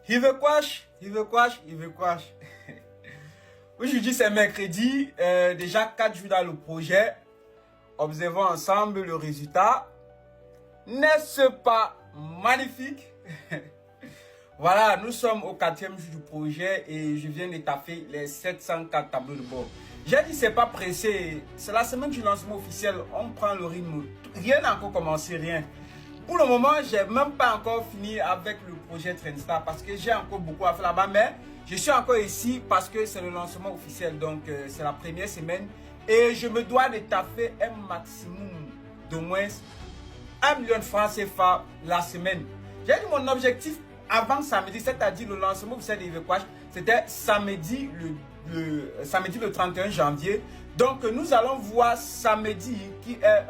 Il veut quash. Aujourd'hui c'est mercredi, déjà 4 jours dans le projet. Observons ensemble le résultat. N'est-ce pas magnifique? Voilà, nous sommes au 4e jour du projet et je viens de taffer les 704 tableaux de bord. J'ai dit c'est pas pressé, c'est la semaine du lancement officiel, on prend le rythme. Rien n'a encore commencé, rien. Pour le moment, j'ai même pas encore fini avec le projet Trendstar parce que j'ai encore beaucoup à faire là-bas, mais je suis encore ici parce que c'est le lancement officiel, donc c'est la première semaine et je me dois de taffer un maximum de moins 1 million de francs CFA la semaine. J'ai dit mon objectif avant samedi, c'est-à-dire le lancement officiel de Ivequash, c'était samedi samedi le 31 janvier. Donc nous allons voir samedi qui est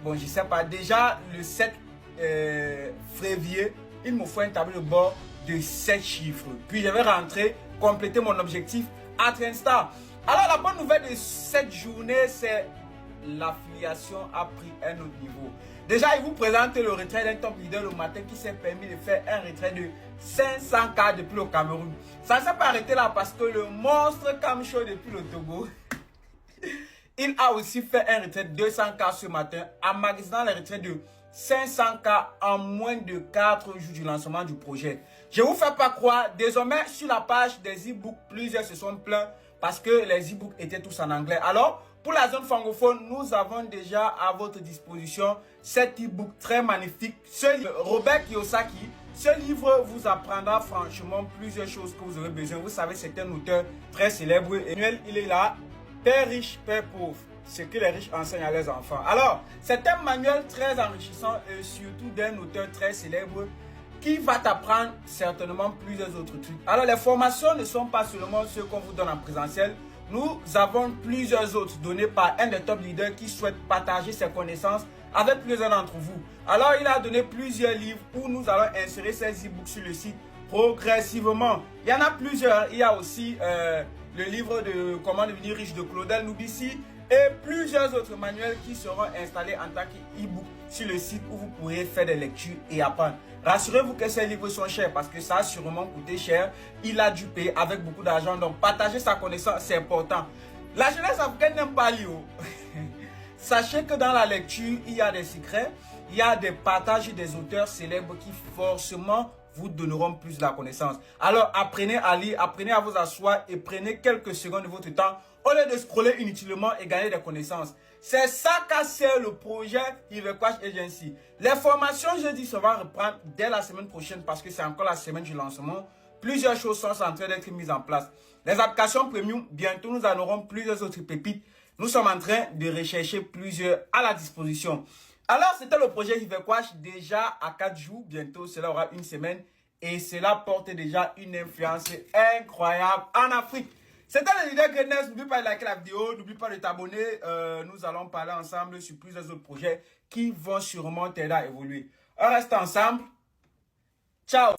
bon, je sais pas, déjà le 7 février, il me faut un tableau de bord de 7 chiffres. Puis je vais rentrer, compléter mon objectif à Trendstar. Alors la bonne nouvelle de cette journée, c'est l'affiliation a pris un autre niveau. Déjà, il vous présente le retrait d'un top leader le matin qui s'est permis de faire un retrait de 500K depuis le Cameroun. Ça ne s'est pas arrêté là parce que le monstre Camcho depuis le Togo, il a aussi fait un retrait de 200K ce matin, emmagasinant le retrait de 500K en moins de 4 jours du lancement du projet. Je ne vous fais pas croire, désormais sur la page des e-books, plusieurs se sont plaints parce que les e-books étaient tous en anglais. Alors, pour la zone francophone, nous avons déjà à votre disposition cet e-book très magnifique. Robert Kiyosaki, ce livre vous apprendra franchement plusieurs choses que vous aurez besoin. Vous savez, c'est un auteur très célèbre. Emmanuel, il est là. Père riche, père pauvre. Ce que les riches enseignent à leurs enfants. Alors, c'est un manuel très enrichissant et surtout d'un auteur très célèbre qui va t'apprendre certainement plusieurs autres trucs. Alors, les formations ne sont pas seulement ceux qu'on vous donne en présentiel. Nous avons plusieurs autres donnés par un des top leaders qui souhaite partager ses connaissances avec plusieurs d'entre vous. Alors, il a donné plusieurs livres où nous allons insérer ces e-books sur le site progressivement. Il y en a plusieurs. Il y a aussi le livre de Comment devenir riche de Claudel Noubissi et plusieurs autres manuels qui seront installés en tant qu'e-book sur le site où vous pourrez faire des lectures et apprendre. Rassurez-vous que ces livres sont chers parce que ça a sûrement coûté cher. Il a dû payer avec beaucoup d'argent. Donc, partager sa connaissance, c'est important. La jeunesse africaine n'aime pas lire. Sachez que dans la lecture, il y a des secrets. Il y a des partages des auteurs célèbres qui forcément vous donneront plus de la connaissance. Alors, apprenez à lire, apprenez à vous asseoir et prenez quelques secondes de votre temps au lieu de scroller inutilement et gagner des connaissances. C'est ça qu'a fait le projet Ivequash Agency. Les formations, je dis, ça va reprendre dès la semaine prochaine parce que c'est encore la semaine du lancement. Plusieurs choses sont en train d'être mises en place. Les applications premium, bientôt nous en aurons plusieurs autres pépites. Nous sommes en train de rechercher plusieurs à la disposition. Alors, c'était le projet Ivequash déjà à 4 jours. Bientôt, cela aura une semaine. Et cela porte déjà une influence incroyable en Afrique. C'était le leader Greatness. N'oublie pas de liker la vidéo. N'oublie pas de t'abonner. Nous allons parler ensemble sur plusieurs autres projets qui vont sûrement t'aider à évoluer. On reste ensemble. Ciao.